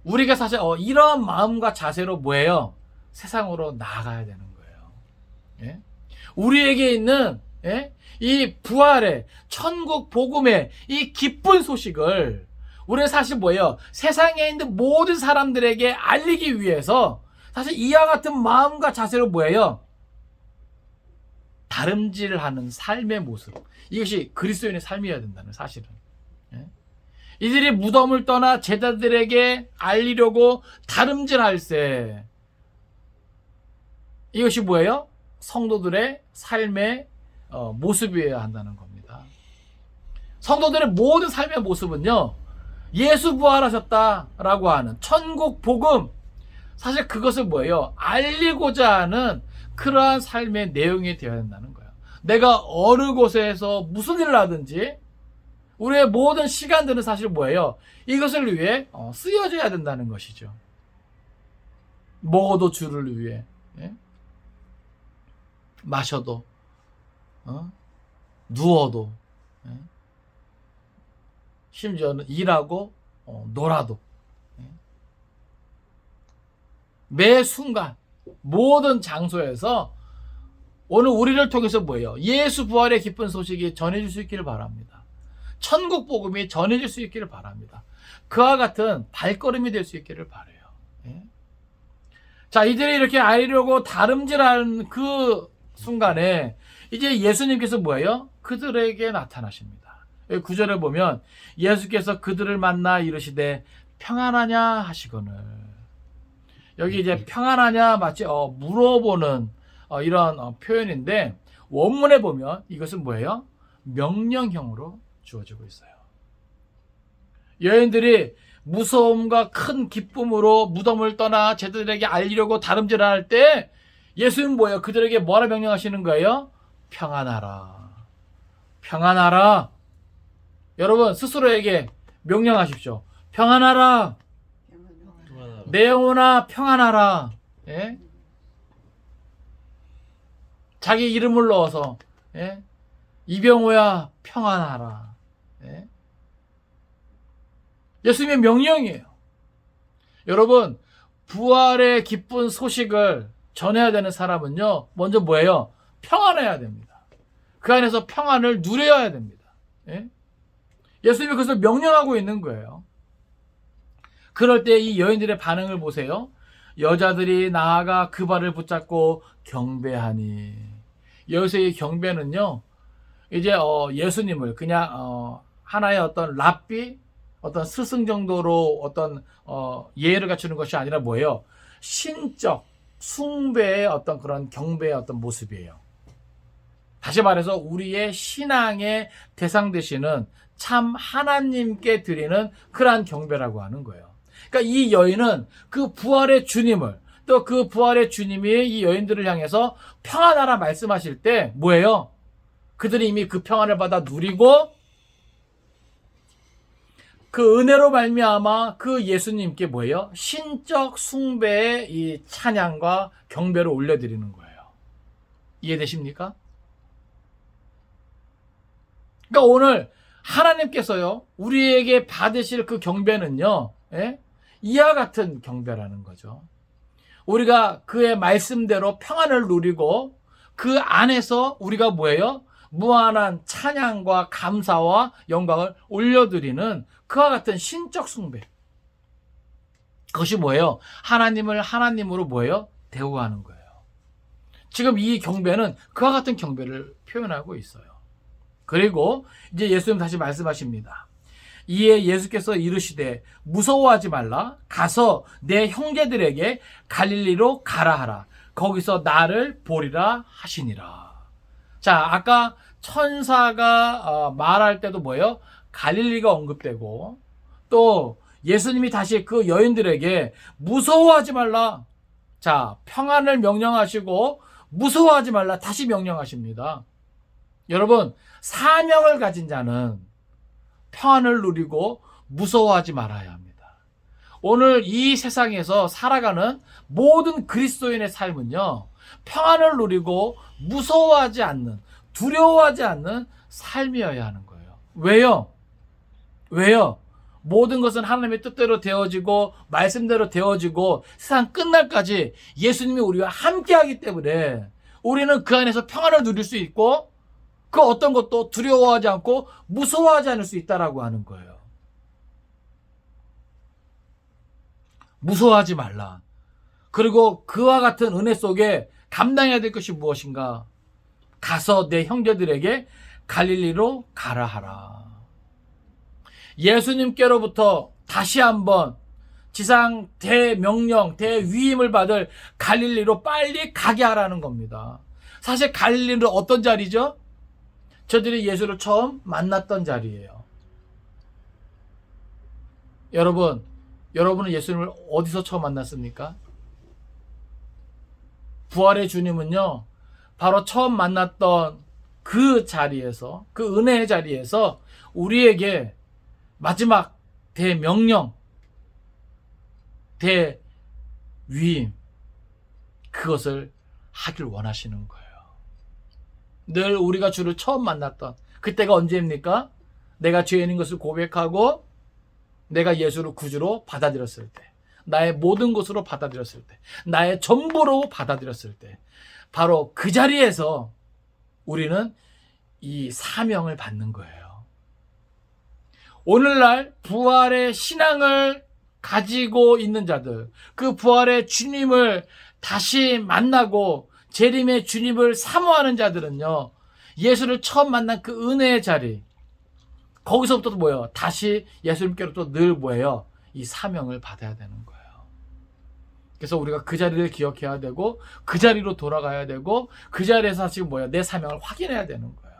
우리가 이러한 마음과 자세로 뭐예요? 세상으로 나아가야 되는 거예요. 예? 우리에게 있는 이 부활의 천국 복음의 이 기쁜 소식을 우리는 사실 뭐예요? 세상에 있는 모든 사람들에게 알리기 위해서 사실 이와 같은 마음과 자세로 뭐예요? 다름질하는 삶의 모습. 이것이 그리스도인의 삶이어야 된다는 사실은. 예? 이들이 무덤을 떠나 제자들에게 알리려고 다름질할세. 이것이 뭐예요? 성도들의 삶의 모습이어야 한다는 겁니다. 성도들의 모든 삶의 모습은요, 예수 부활하셨다라고 하는 천국 복음, 사실 그것을 뭐예요? 알리고자 하는 그러한 삶의 내용이 되어야 한다는 거예요. 내가 어느 곳에서 무슨 일을 하든지 우리의 모든 시간들은 사실 뭐예요? 이것을 위해 쓰여져야 된다는 것이죠. 먹어도 주를 위해, 예? 마셔도, 누워도, 예? 심지어는 일하고 놀아도, 예? 매 순간 모든 장소에서 오늘 우리를 통해서 뭐예요? 예수 부활의 기쁜 소식이 전해질 수 있기를 바랍니다. 천국 복음이 전해질 수 있기를 바랍니다. 그와 같은 발걸음이 될 수 있기를 바라요. 예? 자, 이들이 이렇게 알려고 다름질하는 그 순간에 이제 예수님께서 뭐예요? 그들에게 나타나십니다. 9절에 보면 예수께서 그들을 만나 이르시되 평안하냐 하시거늘. 여기 이제 평안하냐 마치 물어보는 이런 표현인데, 원문에 보면 이것은 뭐예요? 명령형으로 주어지고 있어요. 여인들이 무서움과 큰 기쁨으로 무덤을 떠나 제자들에게 알리려고 다름질할 때 예수님은 뭐예요? 그들에게 뭐라 명령하시는 거예요? 평안하라. 평안하라. 여러분 스스로에게 명령하십시오. 평안하라. 내 영혼아 평안하라. 예? 자기 이름을 넣어서, 예? 이병호야 평안하라. 예? 예수님의 명령이에요. 여러분, 부활의 기쁜 소식을 전해야 되는 사람은요, 먼저 뭐예요? 평안해야 됩니다. 그 안에서 평안을 누려야 됩니다. 예? 예수님이 그것을 명령하고 있는 거예요. 그럴 때 이 여인들의 반응을 보세요. 여자들이 나아가 그 발을 붙잡고 경배하니. 여기서의 경배는요, 이제 예수님을 그냥 하나의 어떤 랍비, 어떤 스승 정도로 어떤 예의를 갖추는 것이 아니라 뭐예요? 신적 숭배의 어떤 그런 경배의 어떤 모습이에요. 다시 말해서 우리의 신앙의 대상 되시는 참 하나님께 드리는 그러한 경배라고 하는 거예요. 그러니까 이 여인은 그 부활의 주님을, 또 그 부활의 주님이 이 여인들을 향해서 평안하라 말씀하실 때 뭐예요? 그들이 이미 그 평안을 받아 누리고 그 은혜로 말미암아 그 예수님께 뭐예요? 신적 숭배의 이 찬양과 경배를 올려드리는 거예요. 이해되십니까? 그러니까 오늘 하나님께서요, 우리에게 받으실 그 경배는요, 예? 이와 같은 경배라는 거죠. 우리가 그의 말씀대로 평안을 누리고 그 안에서 우리가 뭐예요? 무한한 찬양과 감사와 영광을 올려드리는 그와 같은 신적 숭배. 그것이 뭐예요? 하나님을 하나님으로 뭐예요? 대우하는 거예요. 지금 이 경배는 그와 같은 경배를 표현하고 있어요. 그리고 이제 예수님 다시 말씀하십니다. 이에 예수께서 이르시되 무서워하지 말라. 가서 내 형제들에게 갈릴리로 가라 하라. 거기서 나를 보리라 하시니라. 자, 아까 천사가 말할 때도 뭐예요? 갈릴리가 언급되고, 또 예수님이 다시 그 여인들에게 무서워하지 말라. 자, 평안을 명령하시고 무서워하지 말라 다시 명령하십니다. 여러분, 사명을 가진 자는 평안을 누리고 무서워하지 말아야 합니다. 오늘 이 세상에서 살아가는 모든 그리스도인의 삶은요, 평안을 누리고 무서워하지 않는, 두려워하지 않는 삶이어야 하는 거예요. 왜요? 왜요? 모든 것은 하나님의 뜻대로 되어지고 말씀대로 되어지고 세상 끝날까지 예수님이 우리와 함께하기 때문에 우리는 그 안에서 평안을 누릴 수 있고 그 어떤 것도 두려워하지 않고 무서워하지 않을 수 있다라고 하는 거예요. 무서워하지 말라. 그리고 그와 같은 은혜 속에 감당해야 될 것이 무엇인가? 가서 내 형제들에게 갈릴리로 가라 하라. 예수님께로부터 다시 한번 지상 대명령, 대위임을 받을 갈릴리로 빨리 가게 하라는 겁니다. 사실 갈릴리는 어떤 자리죠? 저들이 예수를 처음 만났던 자리예요. 여러분은 예수님을 어디서 처음 만났습니까? 부활의 주님은요, 바로 처음 만났던 그 자리에서, 그 은혜의 자리에서 우리에게 마지막 대명령, 대위임, 그것을 하길 원하시는 거예요. 늘 우리가 주를 처음 만났던 그때가 언제입니까? 내가 죄인인 것을 고백하고 내가 예수를 구주로 받아들였을 때, 나의 모든 것으로 받아들였을 때, 나의 전부로 받아들였을 때, 바로 그 자리에서 우리는 이 사명을 받는 거예요. 오늘날 부활의 신앙을 가지고 있는 자들, 그 부활의 주님을 다시 만나고 재림의 주님을 사모하는 자들은요, 예수를 처음 만난 그 은혜의 자리, 거기서부터 뭐예요? 다시 예수님께로 또 늘 뭐예요? 이 사명을 받아야 되는 거예요. 그래서 우리가 그 자리를 기억해야 되고, 그 자리로 돌아가야 되고, 그 자리에서 지금 뭐예요? 내 사명을 확인해야 되는 거예요.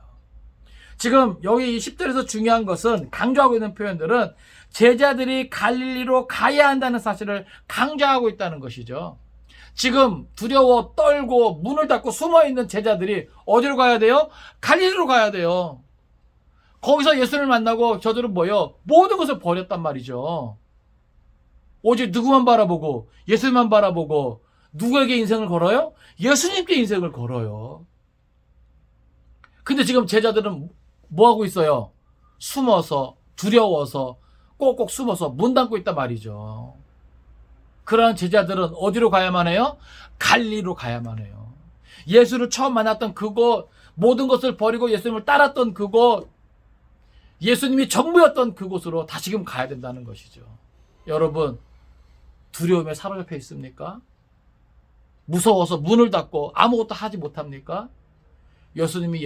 지금 여기 이 10절에서 중요한 것은, 강조하고 있는 표현들은 제자들이 갈릴리로 가야 한다는 사실을 강조하고 있다는 것이죠. 지금 두려워 떨고 문을 닫고 숨어있는 제자들이 어디로 가야 돼요? 갈릴리로 가야 돼요. 거기서 예수를 만나고 저들은 뭐예요? 모든 것을 버렸단 말이죠. 오직 누구만 바라보고, 예수만 바라보고, 누구에게 인생을 걸어요? 예수님께 인생을 걸어요. 근데 지금 제자들은 뭐 하고 있어요? 숨어서, 두려워서, 꼭꼭 숨어서 문 닫고 있단 말이죠. 그러한 제자들은 어디로 가야만 해요? 갈릴리로 가야만 해요. 예수를 처음 만났던 그곳, 모든 것을 버리고 예수님을 따랐던 그곳, 예수님이 전부였던 그곳으로 다시금 가야 된다는 것이죠. 여러분, 두려움에 사로잡혀 있습니까? 무서워서 문을 닫고 아무것도 하지 못합니까? 여러분이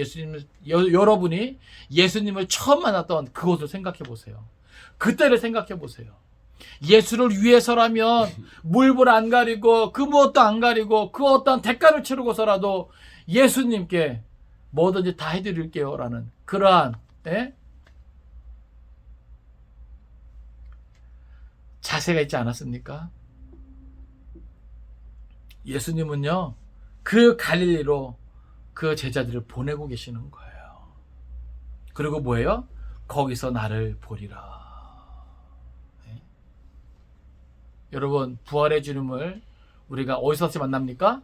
예수님을 처음 만났던 그곳을 생각해 보세요. 그때를 생각해 보세요. 예수를 위해서라면 물불 안 가리고 그 무엇도 안 가리고 그 어떤 대가를 치르고서라도 예수님께 뭐든지 다 해드릴게요 라는 그러한 자세가 있지 않았습니까? 예수님은요, 그 갈릴리로 그 제자들을 보내고 계시는 거예요. 그리고 뭐예요? 거기서 나를 보리라. 네? 여러분, 부활의 주님을 우리가 어디서 다시 만납니까?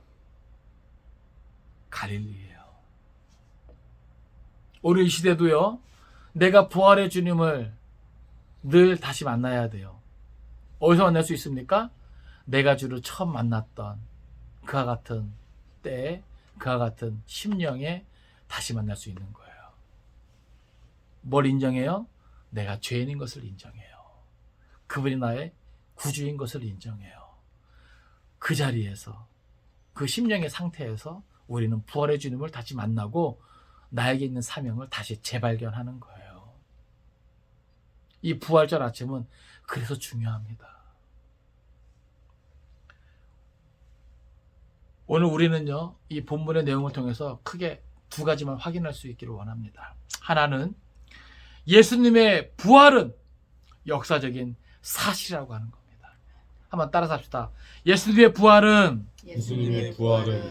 갈릴리예요. 오늘 이 시대도요, 내가 부활의 주님을 늘 다시 만나야 돼요. 어디서 만날 수 있습니까? 내가 주를 처음 만났던 그와 같은 때에, 그와 같은 심령에 다시 만날 수 있는 거예요. 뭘 인정해요? 내가 죄인인 것을 인정해요. 그분이 나의 구주인 것을 인정해요. 그 자리에서, 그 심령의 상태에서 우리는 부활의 주님을 다시 만나고 나에게 있는 사명을 다시 재발견하는 거예요. 이 부활절 아침은 그래서 중요합니다. 오늘 우리는요, 이 본문의 내용을 통해서 크게 두 가지만 확인할 수 있기를 원합니다. 하나는 예수님의 부활은 역사적인 사실이라고 하는 겁니다. 한번 따라서 합시다. 예수님의 부활은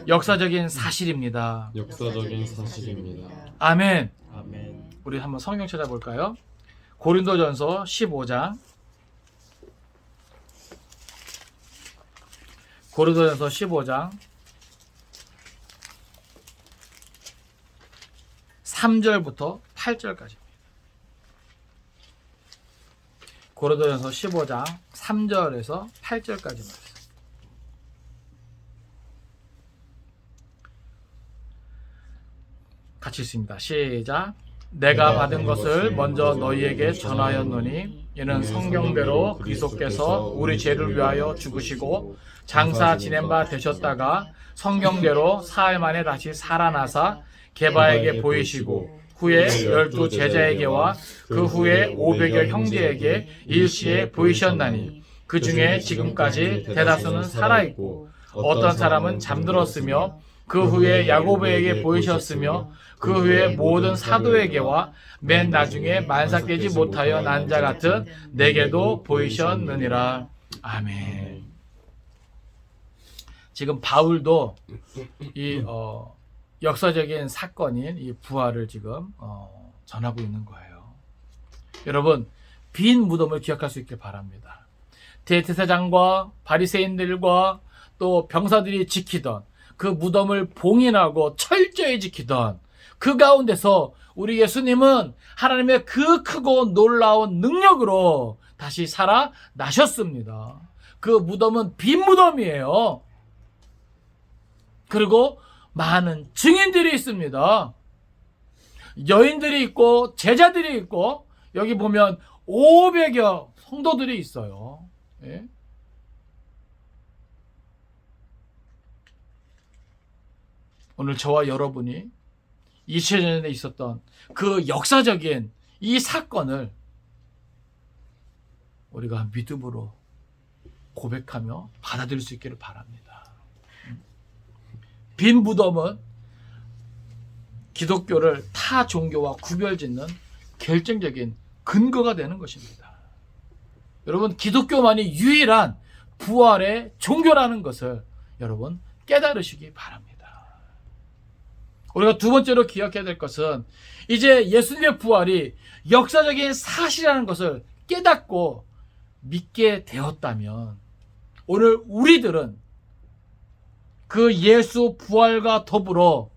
역사적인 사실입니다. 역사적인 사실입니다. 아멘. 아멘. 우리 한번 성경 찾아볼까요? 고린도전서 15장. 고린도전서 15장 3절부터 8절까지입니다. 고린도전서 15장 3절에서 8절까지 말씀. 같이 읽습니다. 시작. 내가 받은 것을 먼저 너희에게 전하였노니 이는 성경대로 그리스도께서 우리 죄를 위하여 죽으시고 장사 지낸 바 되셨다가 성경대로 사흘 만에 다시 살아나사 게바에게 보이시고 후에 12 제자에게와 그 후에 500여 형제에게 일시에 보이셨나니 그 중에 지금까지 대다수는 살아있고 어떤 사람은 잠들었으며 그 후에 야고보에게 보이셨으며 그 후에 모든 사도에게와 맨 나중에 만삭되지 못하여 난 자 같은 내게도 보이셨느니라. 아멘. 지금 바울도 이 역사적인 사건인 이 부활을 지금 전하고 있는 거예요. 여러분, 빈 무덤을 기억할 수 있길 바랍니다. 대제사장과 바리새인들과 또 병사들이 지키던 그 무덤을 봉인하고 철저히 지키던 그 가운데서 우리 예수님은 하나님의 그 크고 놀라운 능력으로 다시 살아나셨습니다. 그 무덤은 빈 무덤이에요. 그리고 많은 증인들이 있습니다. 여인들이 있고 제자들이 있고 여기 보면 500여 성도들이 있어요. 예? 오늘 저와 여러분이 2000년 전에 있었던 그 역사적인 이 사건을 우리가 믿음으로 고백하며 받아들일 수 있기를 바랍니다. 빈 무덤은 기독교를 타 종교와 구별짓는 결정적인 근거가 되는 것입니다. 여러분, 기독교만이 유일한 부활의 종교라는 것을 여러분 깨달으시기 바랍니다. 우리가 두 번째로 기억해야 될 것은 이제 예수님의 부활이 역사적인 사실이라는 것을 깨닫고 믿게 되었다면 오늘 우리들은 그 예수 부활과 더불어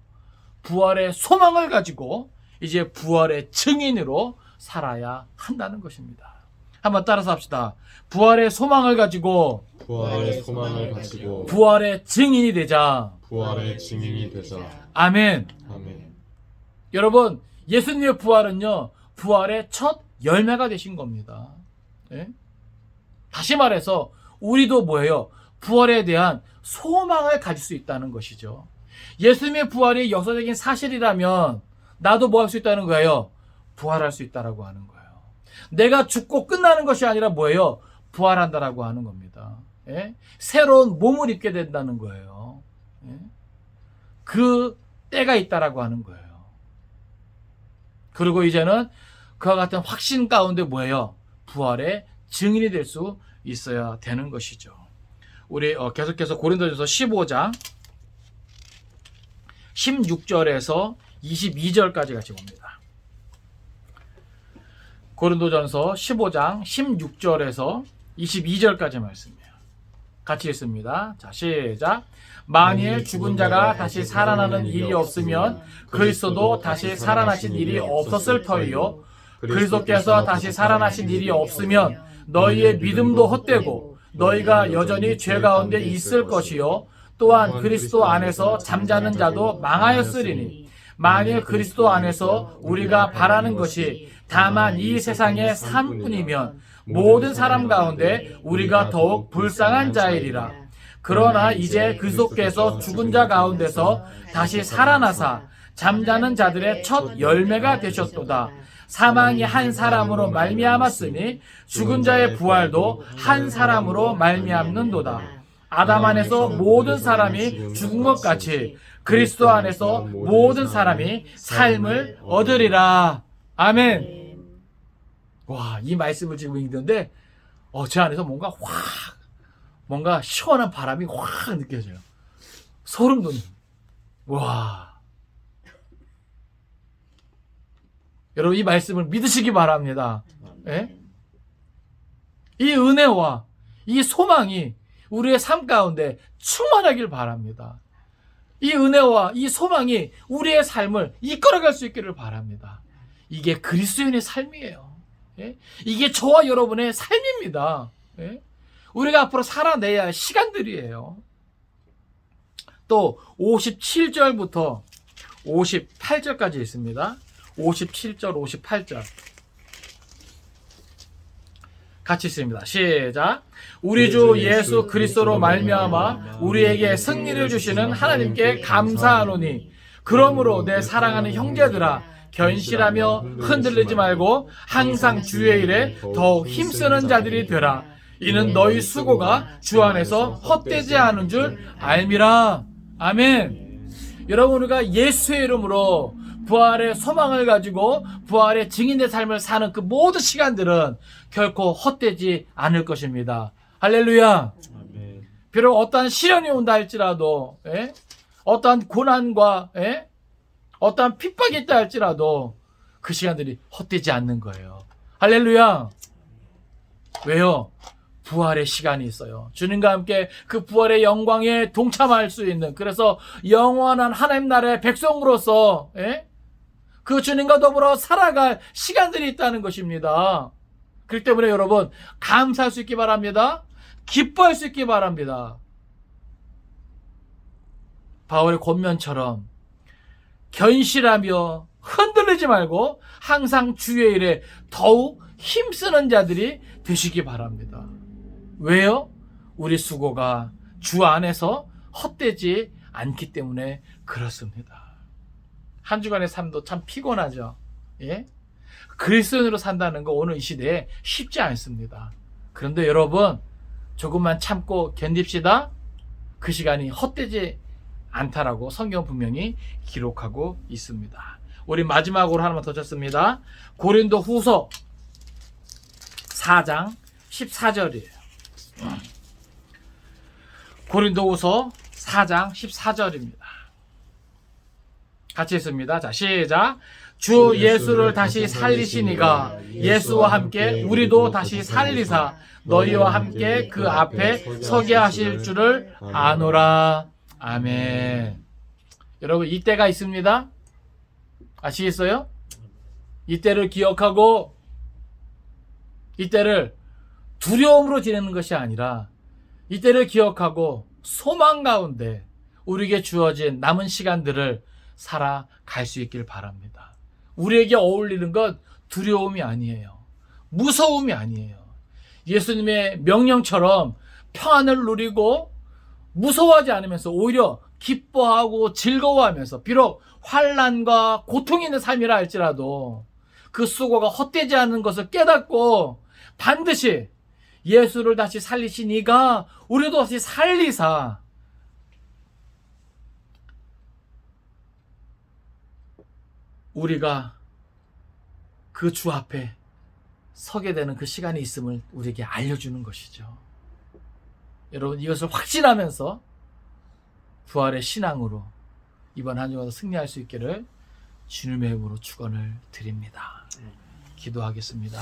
부활의 소망을 가지고 이제 부활의 증인으로 살아야 한다는 것입니다. 한번 따라서 합시다. 부활의 소망을 가지고 부활의 소망을 가지고 부활의 증인이 되자. 부활의 증인이 되자. 아멘. 아멘. 여러분, 예수님의 부활은요, 부활의 첫 열매가 되신 겁니다. 예? 다시 말해서 우리도 뭐예요? 부활에 대한 소망을 가질 수 있다는 것이죠. 예수님의 부활이 역사적인 사실이라면 나도 뭐 할 수 있다는 거예요? 부활할 수 있다라고 하는 거예요. 내가 죽고 끝나는 것이 아니라 뭐예요? 부활한다라고 하는 겁니다. 예? 새로운 몸을 입게 된다는 거예요. 예? 그 때가 있다라고 하는 거예요. 그리고 이제는 그와 같은 확신 가운데 뭐예요? 부활의 증인이 될 수 있어야 되는 것이죠. 우리 계속해서 고린도전서 15장 16절에서 22절까지 같이 봅니다. 고린도전서 15장 16절에서 22절까지 말씀이에요. 같이 읽습니다. 자, 시작. 만일 죽은 자가 다시 살아나는 일이 없으면 그리스도도 다시 살아나신 일이 없었을 터이요. 그리스도께서 다시 살아나신 일이 없으면 너희의 믿음도 헛되고 너희가 여전히 죄 가운데 있을 것이요. 또한 그리스도 안에서 잠자는 자도 망하였으리니 만일 그리스도 안에서 우리가 바라는 것이 다만 이 세상의 삶뿐이면 모든 사람 가운데 우리가 더욱 불쌍한 자이리라. 그러나 이제 그리스도께서 죽은 자 가운데서 다시 살아나사 잠자는 자들의 첫 열매가 되셨도다. 사망이 한 사람으로 말미암았으니 죽은 자의 부활도 한 사람으로 말미암는도다. 아담 안에서 모든 사람이 죽은 것 같이 그리스도 안에서 모든 사람이 삶을 얻으리라. 아멘. 와, 이 말씀을 지금 읽는데 제 안에서 뭔가 시원한 바람이 확 느껴져요. 소름 돋는. 와. 여러분, 이 말씀을 믿으시기 바랍니다. 예? 이 은혜와 이 소망이 우리의 삶 가운데 충만하길 바랍니다. 이 은혜와 이 소망이 우리의 삶을 이끌어갈 수 있기를 바랍니다. 이게 그리스도인의 삶이에요. 예? 이게 저와 여러분의 삶입니다. 예? 우리가 앞으로 살아내야 할 시간들이에요. 또 57절부터 58절까지 있습니다. 57절, 58절 같이 있습니다. 시작. 우리 주 예수 그리스도로 말미암아 우리에게 승리를 주시는 하나님께 감사하노니 그러므로 내 사랑하는 형제들아 견실하며 흔들리지 말고 항상 주의 일에 더욱 힘쓰는 자들이 되라. 이는 너희 수고가 주 안에서 헛되지 않은 줄 알미라. 아멘. 여러분, 우리가 예수의 이름으로 부활의 소망을 가지고 부활의 증인의 삶을 사는 그 모든 시간들은 결코 헛되지 않을 것입니다. 할렐루야. 아멘. 비록 어떠한 시련이 온다 할지라도, 예? 어떠한 고난과 어떠한 핍박이 있다 할지라도 그 시간들이 헛되지 않는 거예요. 할렐루야. 왜요? 부활의 시간이 있어요. 주님과 함께 그 부활의 영광에 동참할 수 있는, 그래서 영원한 하나님 나라의 백성으로서 그 주님과 더불어 살아갈 시간들이 있다는 것입니다. 그렇기 때문에 여러분 감사할 수 있기 바랍니다. 기뻐할 수 있기 바랍니다. 바울의 권면처럼 견실하며 흔들리지 말고 항상 주의 일에 더욱 힘쓰는 자들이 되시기 바랍니다. 왜요? 우리 수고가 주 안에서 헛되지 않기 때문에 그렇습니다. 한 주간의 삶도 참 피곤하죠. 그리스도인으로 산다는 거 오늘 이 시대에 쉽지 않습니다. 그런데 여러분 조금만 참고 견딥시다. 그 시간이 헛되지 않다라고 성경 분명히 기록하고 있습니다. 우리 마지막으로 하나만 더 쳤습니다. 고린도 후서 4장 14절이에요. 고린도 후서 4장 14절입니다. 같이 읽습니다. 자, 시작. 주 예수를 다시 살리시니가 예수와 함께 우리도 다시 살리사 너희와 함께 그 앞에 서게 하실 줄을 아노라. 아멘. 여러분 이때가 있습니다. 아시겠어요? 이때를 기억하고 이때를 두려움으로 지내는 것이 아니라 이때를 기억하고 소망 가운데 우리에게 주어진 남은 시간들을 살아갈 수 있길 바랍니다. 우리에게 어울리는 건 두려움이 아니에요. 무서움이 아니에요. 예수님의 명령처럼 평안을 누리고 무서워하지 않으면서 오히려 기뻐하고 즐거워하면서 비록 환난과 고통이 있는 삶이라 할지라도 그 수고가 헛되지 않은 것을 깨닫고 반드시 예수를 다시 살리시니가 우리도 다시 살리사 우리가 그 주 앞에 서게 되는 그 시간이 있음을 우리에게 알려주는 것이죠. 여러분 이것을 확신하면서 부활의 신앙으로 이번 한 주간도 승리할 수 있기를 주님의 이름으로 축원을 드립니다. 기도하겠습니다.